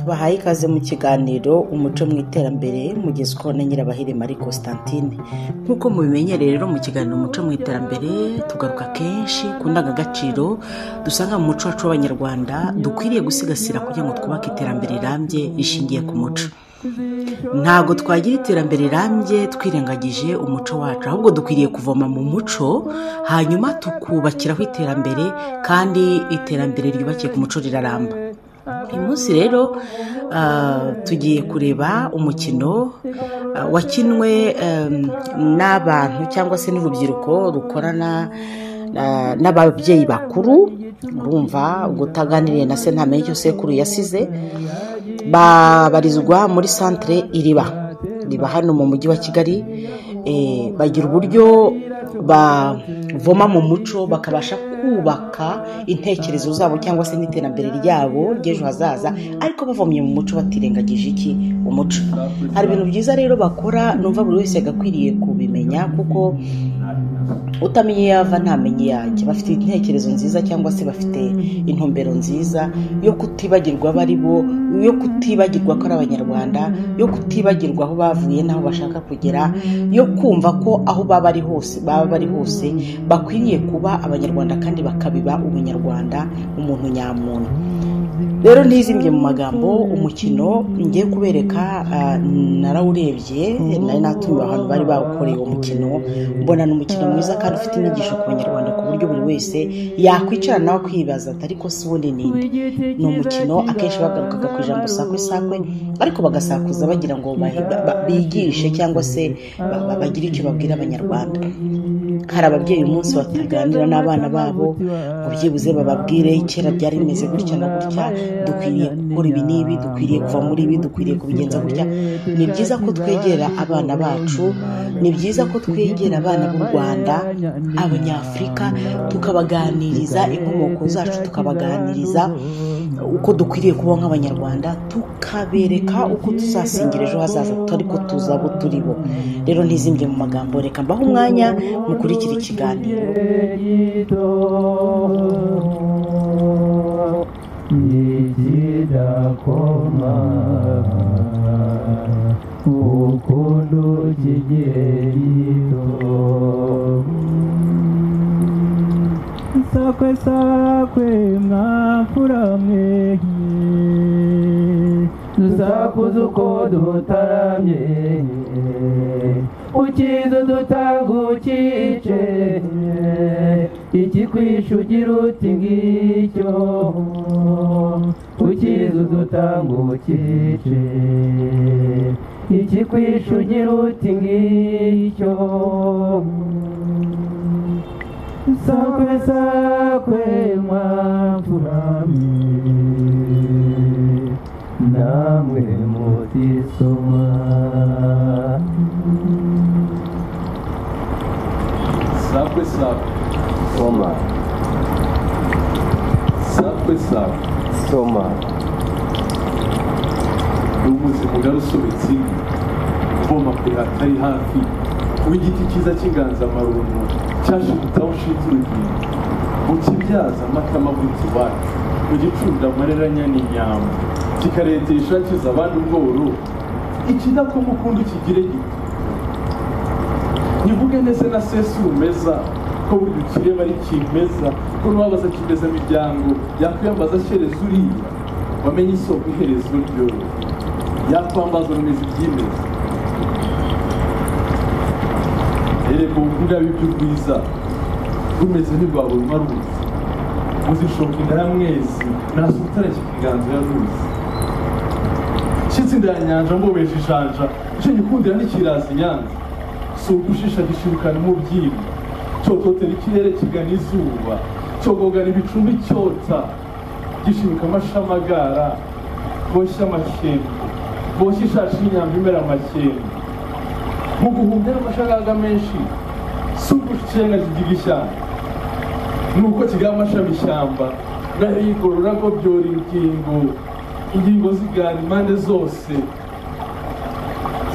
tubahaye ikaze mu kiganiro umuco mu iterambere mugezweho na Nyirabahire Marie Constantine. Nkuko mubimenyereye rero mu kiganiro umuco mu iterambere tugaruka kenshi ku ndangagaciro dusanga mu muco wacu w'Abanyarwanda dukwiriye gusigasira kugira ngo twubake iterambere rirambye rishingiye ku muco. Ntabwo twagira iterambere rirambye twirengagije umuco wacu, ahubwo dukwiriye kuvoma mu muco hanyuma tukubakiraho iterambere, kandi iterambere ryubakiye ku muco riraramba. Uyu munsi rero tugiye kureba umukino wakinwe n'abantu cyangwa se n'urubyiruko rukorana n'ababyeyi bakuru. Urumva gutaganiriye na se ntamenye icyo sekuru yasize. Babarizwa muri centre Iriba hano mu mujyi wa Kigali. Bagira uburyo bavoma mu muco bakabasha kubaka intekerezo zabo cyangwa se n'iterambere ryabo ry'ejo hazaza, ariko bavomye mu muco batirengagije iki umuco. Hari ibintu byiza rero bakora numva buri wese agakwiriye kubimenya, kuko utamenye yava ntamenye yajya. Bafite intekerezo nziza cyangwa se bafite intumbero nziza yo kutibagirwa bari bo, yo kutibagirwa ko ari Abanyarwanda, yo kutibagirwa aho bavuye n'aho bashaka kugera, yo kumva ko aho baba bari hose bakwiriye kuba Abanyarwanda kandi bakabiba Ubunyarwanda, umuntu nyamuntu. Rero ntizimbye mu magambo, umukino ngiye kubereka narawurebye, nari natumiwe abantu bari bawukoreye uwo mukino, mbona n'umukino mwiza kandi ufite inyigisho ku Banyarwanda, ku buryo buri wese yakwicara nawe kwibaza ati ariko si ubundi ninde. Ni umukino akenshi bagarukaga ku ijambo sakwe, ariko bagasakuza bagira ngo bigishe cyangwa se bagire icyo babwira Abanyarwanda. Hari ababyeyi umunsi bataganira n'abana babo ngo byibuze bababwire kera byari bimeze gutya na gutya, dukwiriye gukora ibi n'ibi, dukwiriye kuva muri ibi, dukwiriye kubigenza gutya. Ni byiza ko twegera abana bacu, ni byiza ko twegera abana b'u Rwanda, Abanyafurika, tukabaganiriza inkomoko zacu, tukabaganiriza uko dukwiriye kuba nk'Abanyarwanda, tukabereka uko tuzasingira ejo hazaza tutari ko tuzabo turi bo. Rero ntizimbye mu magambo, reka mbaho umwanya mukurikira ikiganiro. Nijidakoma ukundu kigerito sakwe mwafuramye dusakuza uko dutaramye ukiza dutanga ukice ikikwisha ugira uti ngicyo ukiza dutanga ukice ikikwisha ugira uti ngicyo sakwe mwamfuramye namwe mutisoma sakwe soma sakwe soma n'ubuzima bwarusobetse ingi uvoma kure hatari hafi w'igiti cyiza cy'inganzamarumbu cyashibutaho ushinze urugendo ukibyaza amata amavuta iwacu ugicunda amareranya n'inyama kikaretesha kiza abandi ubworo ikidakoma ukundi ukigire gito. Nivuge neza na sesi umeza ko buri dukireba ari kimeza, ko n'uwabaza kimeza miryango yakwiyambaza shereza uriya wamenye isoko iherezo ryo yakwambaza rumeze ibyimeza. Ereko ukunda bibyo rwiza rumeze ntirwabura umaruzi muzishoka inda ya mwezi nasutara kikiganza ya ruzi shitsi inda ya nyanja mbobeje ijanja icyo gikundira n'ikiraza inyanza si ugushisha gishirukana umubyibo cyototera ikirere kigana izuba cyogogana ibicumbi cyota gishimika amashamagara boshya amashyembe boshya ishashi y'inyamba imera amashyembe mu guhumbya n'amashagaga menshi si ugushenga kigiga ishyamba nuko kigaha amashami ishyamba nayo yigorora ko byora ingingo zigana impande zose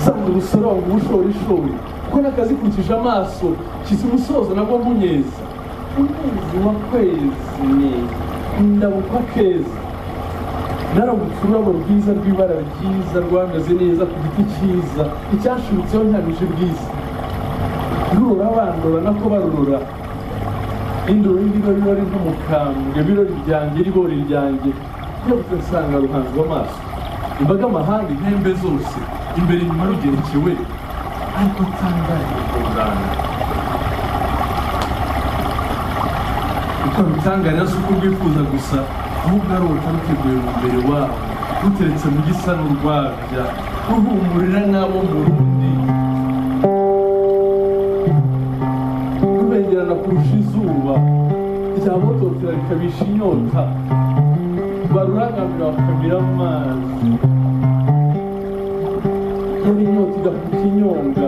zanga urusorongo ubushorishori kuko n'akazikurikije amaso kiza umusozo nabwo munyeza umwezi wa kwezi ndabukwa keza naramutse ururabo rwiza rw'ibara ryiza rwameze neza ku giti cyiza icyashibutseho ntamije bwiza rurora bandora nako barurora indoro y'ibirori bari nk'umukambwe birori byanjye ribori ryanjye byose nsanga ruhanzwe amaso imbaga amahanga intembe zose imbere inyuma rugerekewe ariko nsangaye gukundana uko rutangarira si uko rwifuza gusa ahubwo arota ruteguye mu mbere wabo ruteretse mu gisa n'urwabya ruhumurira n'abo mu rundi rubengerana kurusha izuba ryabototera rikabisha inyota barurangamira bakamira amazi yari inyota igafuka inyonga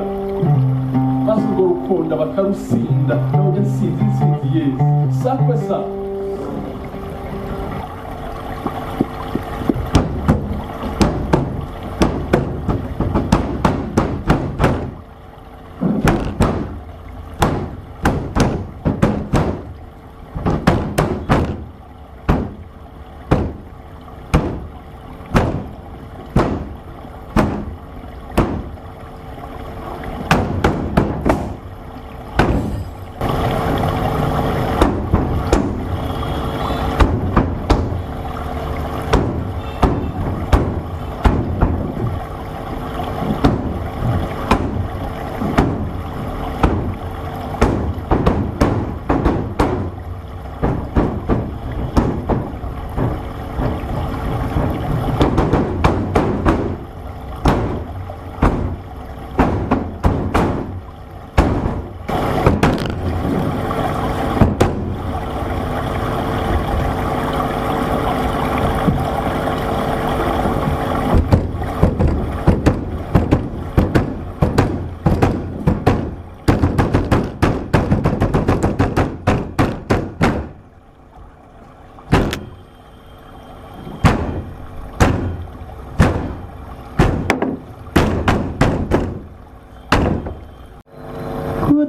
maze urwo rukonda bakarusinda none nsinzi nsinzi yesu sakwe sa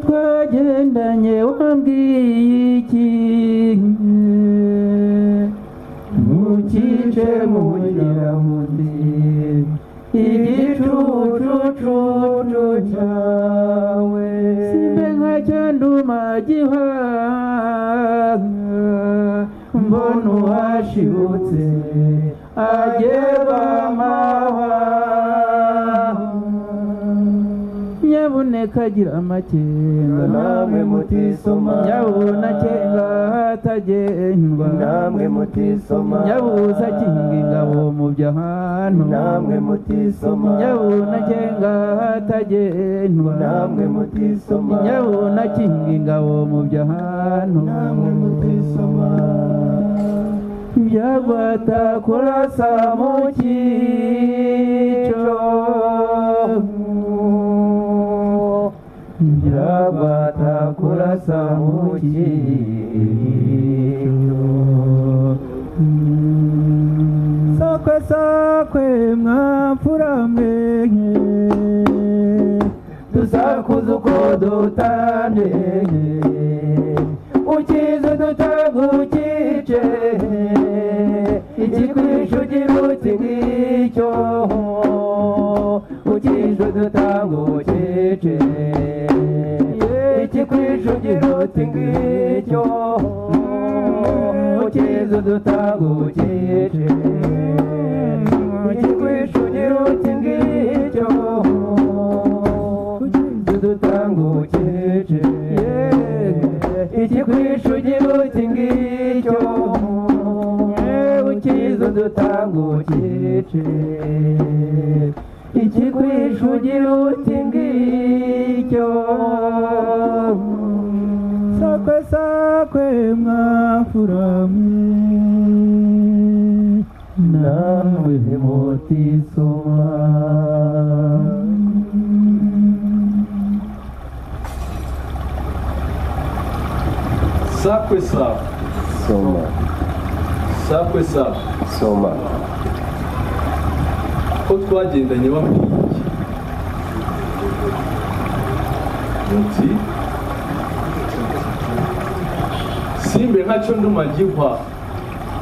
twagendanye wambwiye iki mukice munyiramuzi igicucucucu cyawe simbe nka cyanduma gihanga mbona uwashibutse ageba amahwa nyabuneka agira amakenga namwe mutisoma nyabuna kenga hatagendwa namwe mutisoma nyabuza kinga ingabo mu by'ahantu namwe mutisoma nyabuna kenga hatagendwa namwe mutisoma nyabuna kinga ingabo mu by'ahantu namwe mutisoma byagwata kurasa mu cyico byagwata kurasa mu cyico sakwe sakwe mwapfura mwenye dusakuza uko dutandeye ukize dutagukice ikikwisha ugiruti ngicyo ukize dutagukice ikikwisha ugiruti ngicyo ukize dutagukice ikikwisha ugiruti ngicyo ukize dutagukice ikikwisha ugiruti ngicyo ukize dutagukice ikikwisha ugiruti ngicyo sakwe sakwe mwafura mwe namwe mutisoma sakwe sa soma sakwe sa soma ko twagendanye bambwiye muti simbe nkacyo nduma gihwa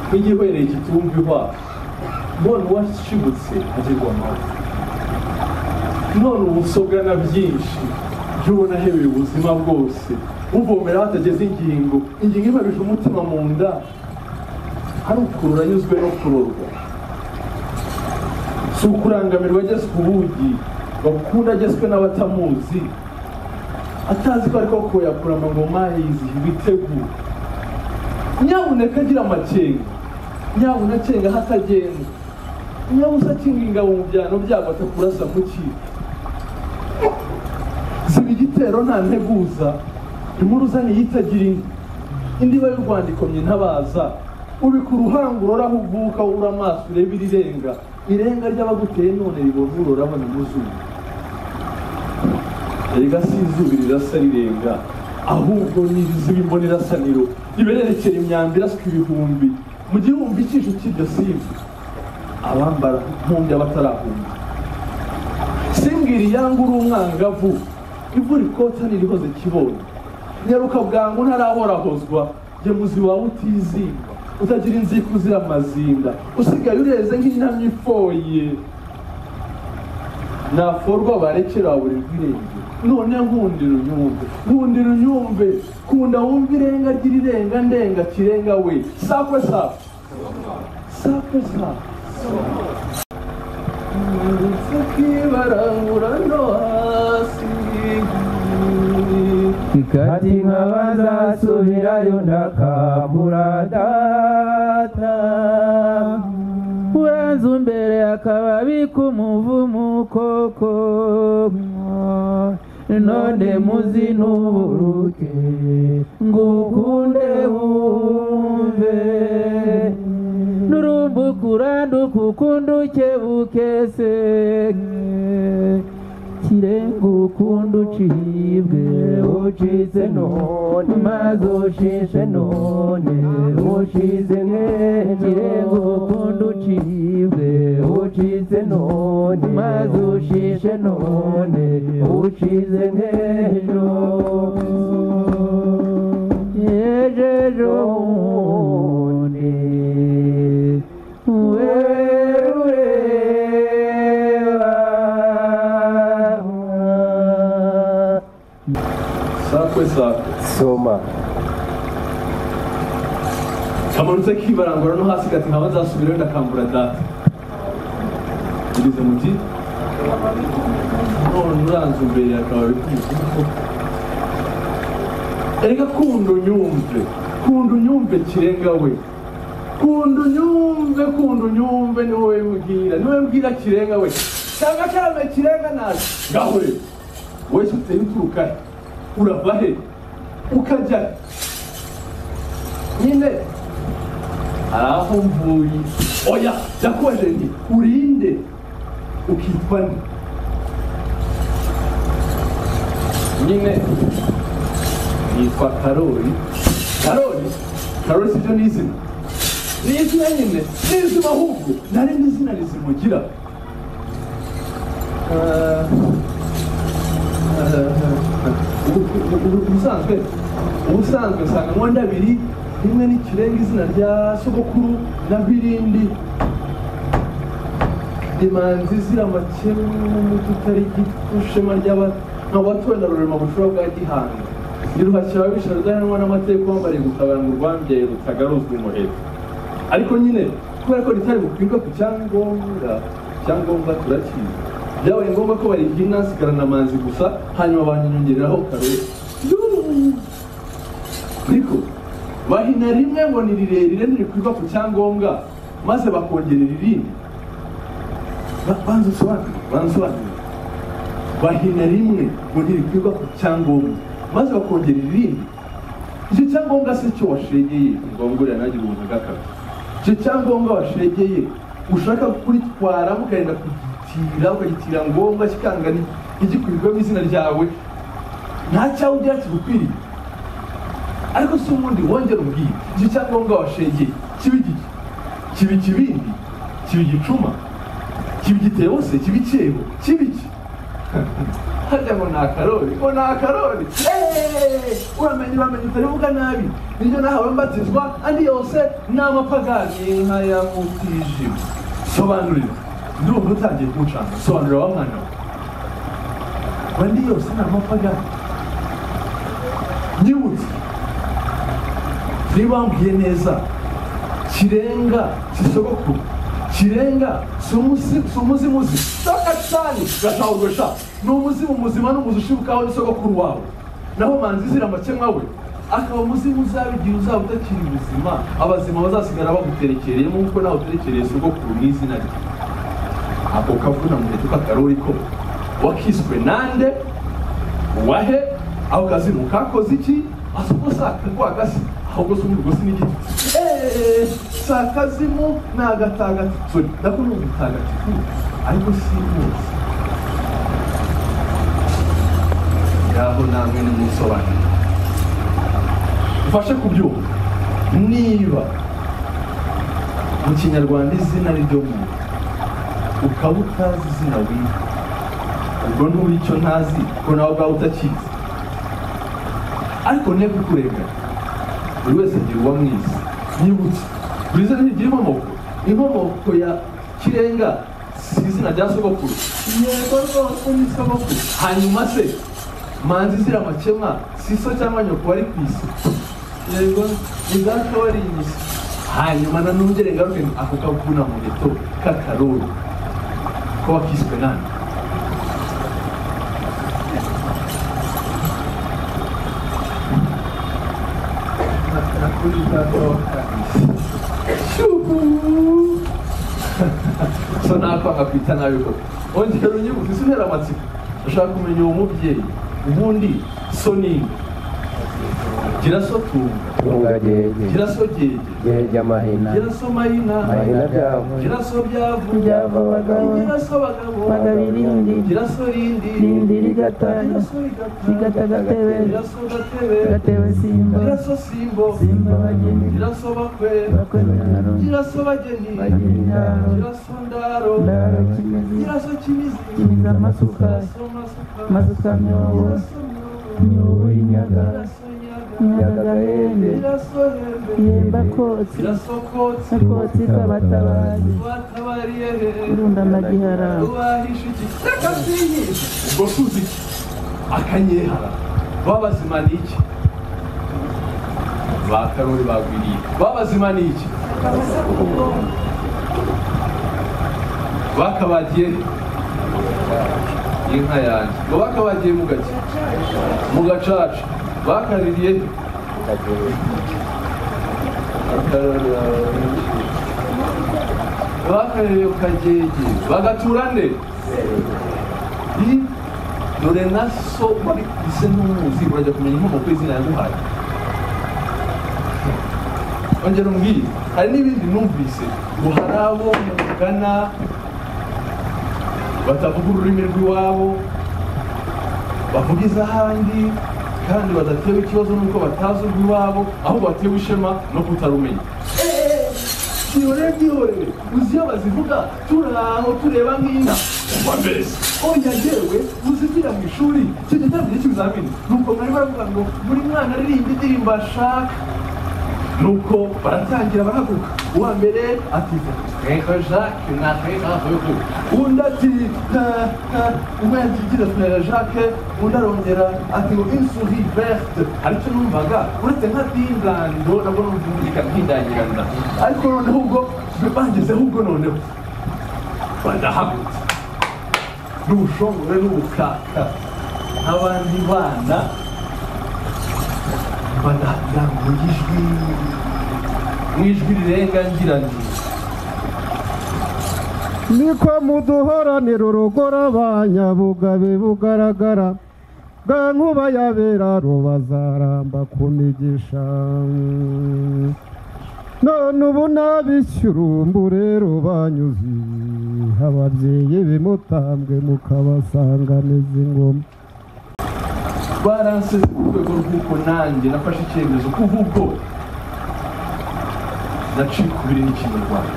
nk'igihwereye kitumva ihwa mbona uwashibutse agirwa amazi none ubusobwa na byinshi by'ubona ahebeye ubuzima bwose uvomera hatageze ingingo ibabije umutima mu nda hari ukurura anyuzwe no kurorwa si ukurangamirwa ageze ku bugi bakunda agezwe n'abatamuzi atazi ko ariko koyakura amangoma yizihiwe ibitego nyabuneka agira amakenga nyabunacenga hatagenda nyabusa akinga ingabo mu byano byabo atakurasa mu kigo ziba igitero nta nteguza impuruza ntiyitagira indiba y'u Rwanda ikomye ntabaza ubika uruhango uroraho uvuka ubura amaso ureba irenga ry'abaguteye none ribona urorabona muzuba erega si izuba rirasa rirenga ahubwo n'irizuba imbonerasaniro ribererekera imyambi iraswa ibihumbi mu gihumbi cy'ijuru cy'iryo simba abambara mpumbya batarahumba simbwira iyanga uri umwangavu ivura ikota nirihoze kibonye nyaruka bwangu ntarahorahozwa jye muzi wawe utizimba utagira inzika uzira amazinda usigaye ureze nk'intamyi ifoye naforwa barekera buri rw'irenge none nkundira unyumve kunda wumva irenga ry'irirenga ndenga kirenga we sakwe kibarangura no hasi kati nk'abazasubirayo ndakambura data uranze imbere akababi k'umuvumu koko none muzinuburuke ngukunde wumve nurumbuka uranduka ukunduke bukese kirenga ukunda ucibwe ucize none maze ushishe none ushize nk'ejo kirenga ukunda ucibwe ucize none maze ushishe none ushize nk'ejo ejo wundi soma kamanutse kibarangura no hasi gati nkaba nzasubirayo ndakambura data irize muti none uranze imbere akaba bikwiye erega kunda unyumve kirenga we kunda unyumve ni wowe mbwira kirenga we cyangwa karame kirenga naje ngaho rero wese uteye uturuka he urava he ukajya nyine araho mvuye oya yakoje nti urinde ukitwa nde nyine yitwa Karoli sibyo ni izina nyine n'izina ahubwo nari n'izina rizimugira ubusanzwe nsanga mwanda abiri rimwe n'ikirenga izina rya sogokuru na birindi imanzi zira makemu tutari gitushema nk'abatowe na rurema bushura bwa gihanga niruhakira ababisha rudahanwa n'amateka wambariye gutabara mu rwambyaye rutagaruzwa umuheto ariko nyine kubera ko ritari bukwirwa ku cyangombwa turakizi byabaye ngombwa ko barihina nsigarana amanzi gusa hanyuma banyongereraho Karoli ariko bahina rimwe ngo ni rirerire ntirikwirwa ku cyangombwa maze bakongerera irindi banza usobanure bahina rimwe ngo ntirikwirwa ku cyangombwa maze bakongerera irindi icyo cyangombwa se cyo washegeye ngongorera nagira ubuntu bw'akazi icyo cyangombwa washegeye ushaka kuritwara mukagenda ukagitira ngombwa kikanga ntigikurirwemo izina ryawe nta cyawe ugira kigukwiriye ariko si ubundi wongera ubwire icyo cyangombwa washegeye kiba igiki kiba ikibindi kiba igicuma kiba igitebo se kiba icyebo kiba iki harya ngo ni Karoli uramenye utarivuga nabi nibyo nahawe mbatizwa andi yose ni amapagani nk'aya mutijima sobanurira ndumva utangiye kuncanga sobanurira wa mwana we bandi yose ni amapagani nyibutse ntibambwiye neza kirenga si sogokuru kirenga si umuzimuzi sakacani gatahurwesha ni umuzimu muzima n'umuzi ushibukaho ni sogokuru wawe naho manzi zira amakemwa we akaba umuzimu uzabigira uzaba utakiri ubuzima abazima bazasigara baguterekereyemo nk'uko nawe uterekereye sogokuru mu izina rye ako kavuna mu gihe k'akarori ko wakiswe nande wahe aho kazimu kakoze iki asuko sakagwagasi ahubwo se umurugo si n'igiti sakazimu ni agatagatifu ndako ni umutagatifu ariko si bose yaho namwe nimusobanure ufashe kubyumva niba mu kinyarwanda izina ryo muntu ukaba utazi izina witwa ubwo nturi icyo ntazi ko nawe ubwawe utakizi ariko nteko kukurega buri wese agira uwa mwiza nyibutse buri zina ntigira inkomoko ya kirenga si izina rya sogokuru yego rwose ni sogokuru hanyuma se manzi zira amakemwa si so cyangwa nyoko wari ku isi yego ni data wari isi hanyuma nanongere ngaruke ako kavuna mu geto k'akarori ko wakiswe nani so nakwanga kwita nabi koko ongera unyibuke sinera amatsiko ushaka kumenya uwo mubyeyi ubundi so nini gira so tunga gira so gege amahina gira so mahina byavu gira so byavu bagabo gira so bagabo irindi gira so rindi rigata gira so rigata rigata gatebe gira so gatebe simba gira so simbo bageni gira so bakwe ndaro gira so bageni ndaro gira so ndaro kimizi gira so kimizi kimiza amasuka masuka myobo myobo inyaga nyagahembe yemba kotsi kotsi kabatabazi urunda magihara ubwo tuzi akanyehara babazima ni iki bakarori bagwiriye babazima ni iki bakabagiye inka yanjye ngo bakabagiye mu gacaca bakaririye bakaririye kagege bagatura nde dore na so bari ise n'umuzi urajya kumenya inkomoko y'izina yaguhaye ongera umbwire hari n'ibindi numvise ngo hari abo mugana batavuga ururimi rw'iwabo bavuga iz'ahandi kandi badatewe ikibazo nuko batazi urw'iwabo aho batewe ishema no kutarumenya byihorere uzi iyo bazivuga turaho tureba nk'inka kuva mbere oya yewe uzigira mu ishuri icyo gitangiye cy'ibizamini nuko mwari baravuga ngo buri mwana aririmba indirimbo ashaka nuko baratangira barahaguruka uwa mbere ati Frère Jacques na Frère Hugo undi ati umwe yagigira Frère Jacques undi arongera ati ngo une souris verte aricyo numvaga uretse nka dingando nabwo numvumvika nk'indangirana ariko noneho ubwo bangezeho ubwo noneho badahagutse n'ubushongore n'ubukaka n'abandi bana badahagira mu ijwi rirenga ngira nti niko muduhoranira urugora abanyabugabe bugaragara bwa nkuba yabera rubazaramba kunigisha none ubu nabishyurumbu rero banyuze ababyeyi bimutambwe mukabasanganiza ingoma baranse ku rwego rw'uko nanjye nafashe icyemezo kuva ubwo naciye kubiri n'ikinyarwanda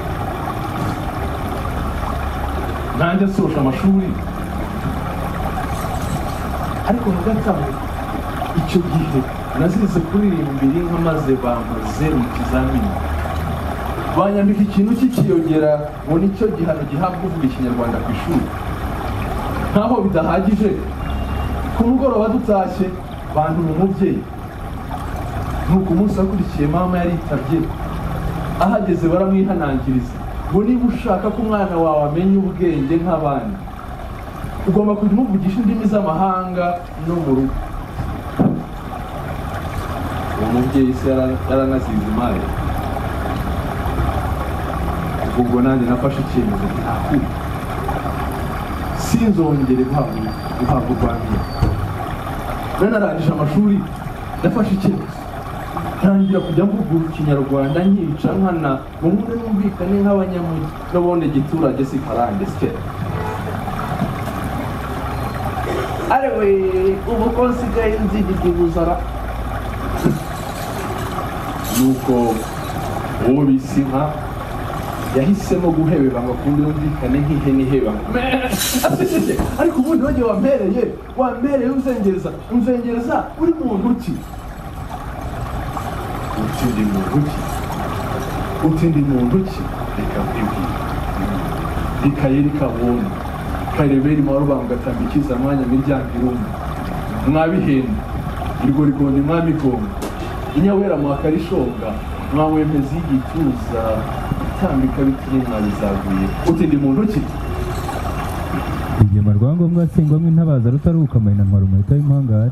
nanjye nsoje amashuri ariko hagati aho icyo gihe nazize kuririmba inka maze bamaze mu kizamini banyambika ikintu cy'ikiyongera ngo nicyo gihano gihabwa uvuga ikinyarwanda ku ishuri. Nkaho bidahagije, ku mugoroba dutashye bandura umubyeyi. Nuko umunsi wakurikiye mama yaritabye, ahageze baramwihanangiriza ngo niba ushaka ko umwana wawe amenya ubwenge nk'abandi, ugomba kujya umuvugisha indimi z'amahanga no mu rugo. Uwo mubyeyi se yaranazize imari. Ubwo nanjye nafashe icyemezo ntakuri, sinzongere guhabwa urwamira. Narangije amashuri nafashe icyemezo ntangira kujya mvuga ikinyarwanda nkica nkana ngo nkunde numvikane nk'abanyamujyi n'ubundi giturage si karange sike. Arewe ubu ko nsigaye nzigirwa ubuzara. Nuko uwo bise inka yahisemo guhebeba ngo akunde yumvikane nk'ihene iheba. Ariko ubundi wagiye wampereye unzengereza uri muntu ki? Utindi muntu ki? Reka mbibwire. Ikayeri kabona karebera imaruba mugatambikiza mwanya miryango irumwe. Mwabihenda irwo rigonde mwamigonga inyawera mwakarishonga mwawemeza igituza tambika bitire mwabizaguye. Utindi muntu ki? Igema rwangombwa singwamwe ntabaza rutaruka mayina ntwara umuhita w'impangare.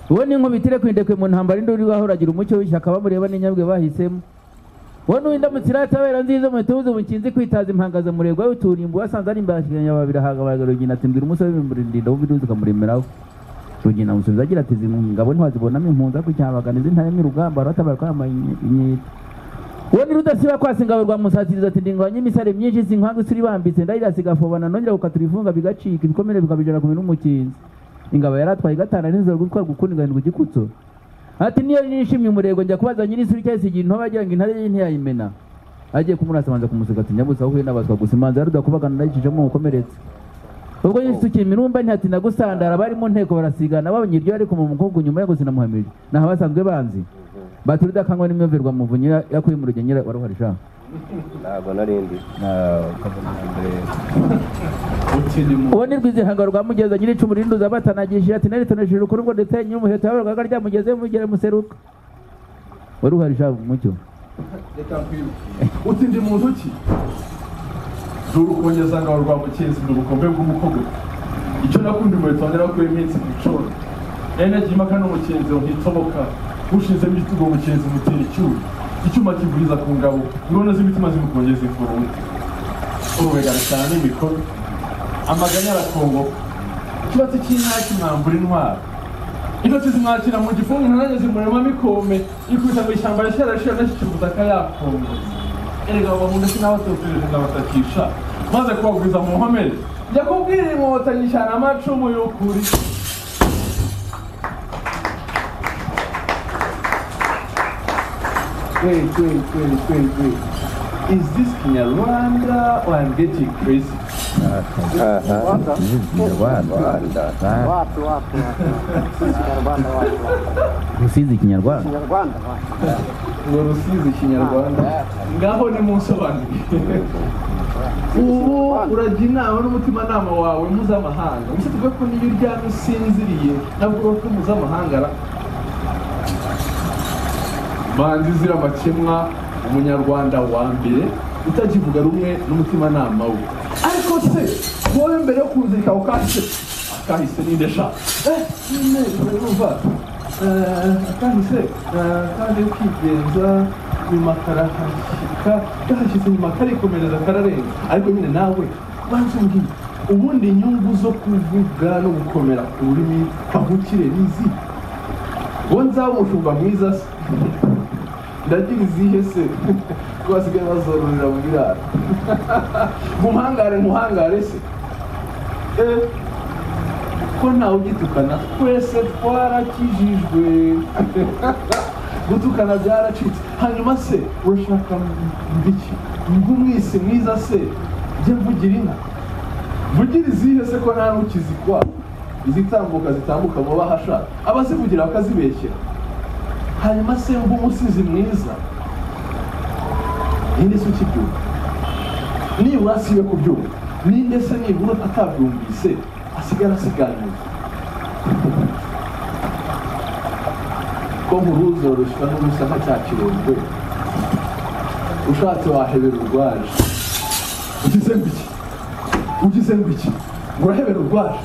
Uwo ni nkubitire kwindekwe mu ntambara induri wahuragira umucyo w'ishyaka bamureba n'inyabwe bahisemo. Uwo n'uwindamutse iratabera nziza mu tubuze bukinzi kwitaza impangaza muregwa w'uturimbo wasanze ari imbashikanya babiri haga rugina atimbwira umusore w'imburindinda w'ubiduzi kamuremeraho. Rugina musubiza agira ati ngabo ntwazibonamo impunza ku cyabaganiza intayemye urugamba ratabaye kwamaye inyita. Uwo ni rudasiba kwasa ingabo rwa musatiriza ati ndingwanye imisare myinshi sinkwangu suri bambitse ndayirasiga fobana nongera gukaturifunga bigacika ibikomere bikabijana ku bintu mukinzi. Ingabo yaratwaye gatana n'inzoro gutwara gukuningana gikutso. Ati niyo nishimye umurego njya kubaza nyiri suri cyese igihe nto bagira ngo intare ntiyayimena. Agiye kumurasa manza kumuseka ati nyabusa aho n'abaswa gusimanza rudakubagana ndayicishemo ukomeretse. Ubwo yisukiye mirumba ntati nagusandara bari mu nteko barasigana babanyiryo ariko mu mukobwa nyuma yo gusina muhamije. Naho basanzwe banzi. Baturida kangwa n'imyoverwa muvunyira yakuye mu rugenyera waruharisha. Ntabwo narindi. Ukabona imbere. Uwo ni rwizihanga rwa mugeza nyiri icumu rinduza batanagishije ati naritonesheje ukuri ngo ndetse nyumuheto yabaga ryamugeze mugere museruka. Waruharisha mucyo. Utindi muntu ki? Duru kongeza ngabo rwa mukinzi mu bukombe bw'umukogo. Icyo nakundi mu bitondera ko iminsi bicoro. Nagiye makano mukinzi nkitoboka. Ushize mitugo mukinzi mutera icyuma. Icyuma kivuriza ku ngabo. Ngone z'imitima zimukongeza ifuruti. Urubegara cyane mikoro. Amaganya arakongo. Kibatse cy'intaki mwambura intwara. Intoki zimwakira mu gifungu nanjye zimurema mikome. Ikubita mu ishyamba yasharashira n'ishyubuza akayakongo. Erega bamundi sinabatekereza ndabatakisha. Maze kubagwiza mu nkomere. Njya kubwira inkotanyi cyane amacumu y'ukuri. Wait. Is this Kinyarwanda or I'm getting crazy? Rusizi Kinyarwanda. Rusizi Kinyarwanda. Ngaho ni munsobanurire. Ubu urajya inama n'umutimanama wawe mpuzamahanga. Gusa tuvuge ko niyo uryamye usinziriye nabwo ko mpuzamahanga Manzi zira makemwa umunyarwanda wa mbere utakivuga rumwe n'umutimanama we. Ariko se wowe mbere yo kuzirika akahise n'indesha nyine urumva akahise kandi ukigenza nyuma karahashyika gahashyize nyuma karikomereza kararenga. Ariko nyine nawe banze umbwire ubundi inyungu zo kuvuga no gukomera ku rurimi kavukire n'izi ngo nzaba umushumba mwiza se ndagira izihe se ko basigaye bazororera mu biraro muhangare se ko ntawe ugitukana twese twarakijijwe gutukana byaracitse. Hanyuma se urashaka mbiki ngumwisi mwiza se jye mvugira inka mvugira izihe se ko nta n'ukizikwa zitambuka mu bahasha abazivugira bakazibeshyera. Hanyuma se mba umusizi mwiza ninde se ukibyumva nibura asibe kubyumva ninde se nibura atabyumvise asigara asiganuza ko muruzi oroshywa n'ubusa nka cya kirondwe ushatse wahebera urwaje ugize ngo iki urahebera urwaje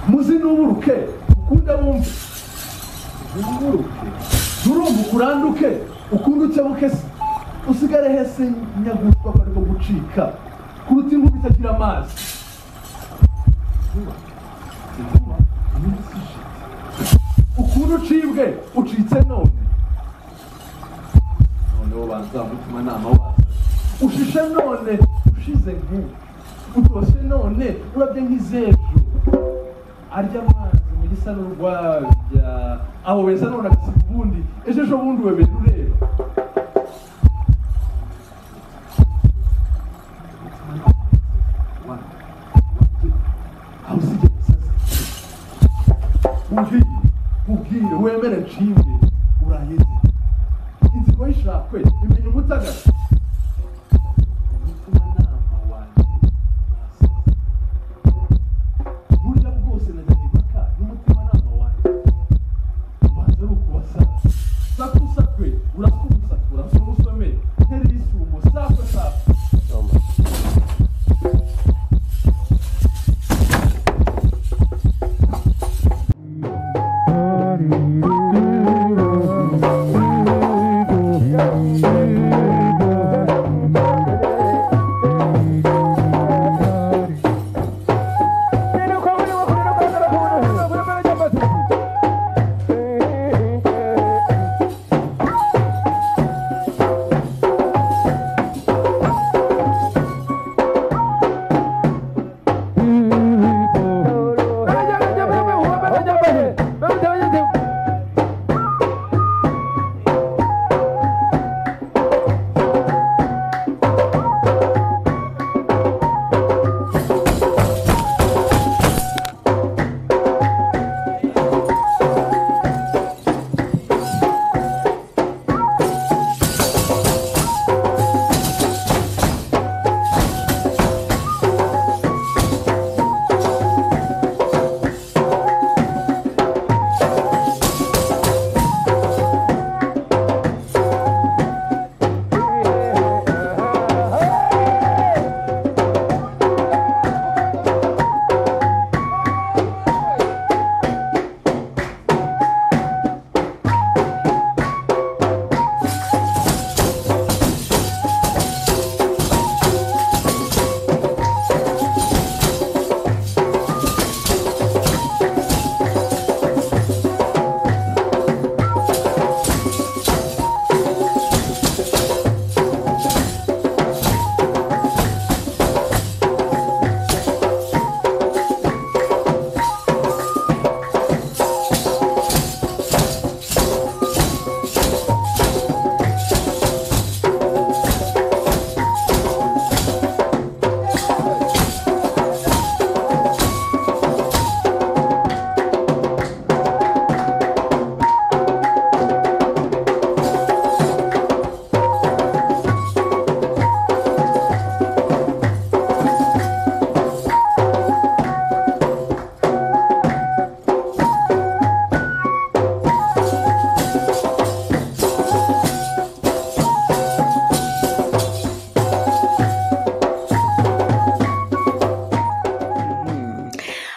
muzi n'uburuke ukunda wumve uburuke nurumva ukuranduke ukundutse bukese usigare hese nyagutwa kariko gucika kuruta inkuba itagira amazi ukuntu ucibwe ucitse none wobanza mutima nama waza ushishe none ushize utose none urabye nk'izejo arya amazi mu gisa n'urwabya aho weza none agasiga ubundi ejo bundi webera ureba ubwire wemere ncibwe uraheze inzigo y'ishakwe imenya umutagara umutima nama wanjye burya bwose najyaga impaka n'umutima nama wanjye ubanza ari ukubasa sakusakwe urasubusakura urasubusome ntera ibisumo sakwe sakwe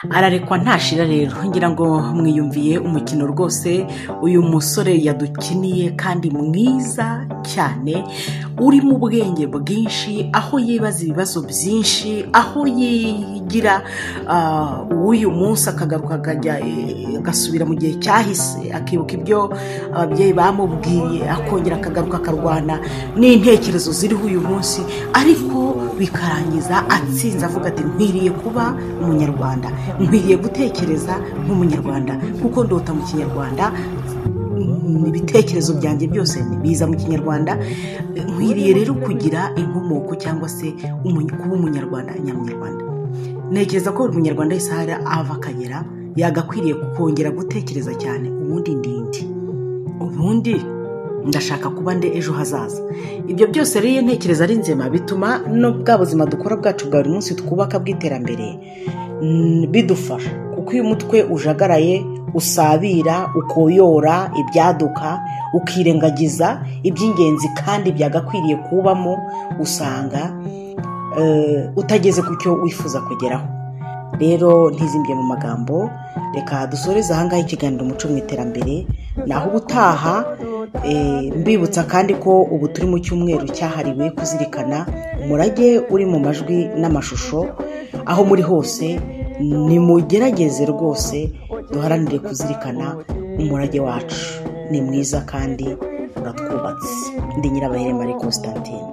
ararekwa ntashira rero ngira ngo mwiyumviye umukino rwose uyu musore yadukiniye kandi mwiza cyane uri mu bwenge bwinshi aho yibaza ibibazo byinshi aho yigira uyu munsi akagaruka agasubira mu gihe cyahise akibuka ibyo ababyeyi bamubwiye akongera akagaruka akarwana n'intekerezo ziriho uyu munsi ariko bikarangiza atsinze avuga ati nkwiriye kuba umunyarwanda nkwiriye gutekereza nk'umunyarwanda kuko ndota mu kinyarwanda ibitekerezo byanjye byose biza mu kinyarwanda nkwiriye rero kugira inkomoko cyangwa se kuba umunyarwanda nyamunyarwanda ntekereza ko buri munyarwanda wese ahari ava akagera yagakwiriye kongera gutekereza cyane ubundi ndashaka kuba nde ejo hazaza. Ibyo byose rero ntekereza ari nzema bituma no bwa buzima dukora bwacu bwa buri munsi twubaka bw'iterambere bidufasha, kuko uyu mutwe ujagaraye usabira ukoyora ibyaduka ukirengagiza iby'ingenzi kandi byagakwiriye kubamo, usanga utageze ku cyo wifuza kugeraho. Rero ntizimbye mu magambo, reka dusoreze ahangaha ikiganiro umuco mu iterambere, naho ubutaha mbibutsa kandi ko ubu turi mu cyumweru cyahariwe kuzirikana umurage uri mu majwi n'amashusho. Aho muri hose nimugerageze rwose duharanire kuzirikana umurage wacu, ni mwiza kandi uratwubatse. Ndi Nyirabahere Marie Constantine.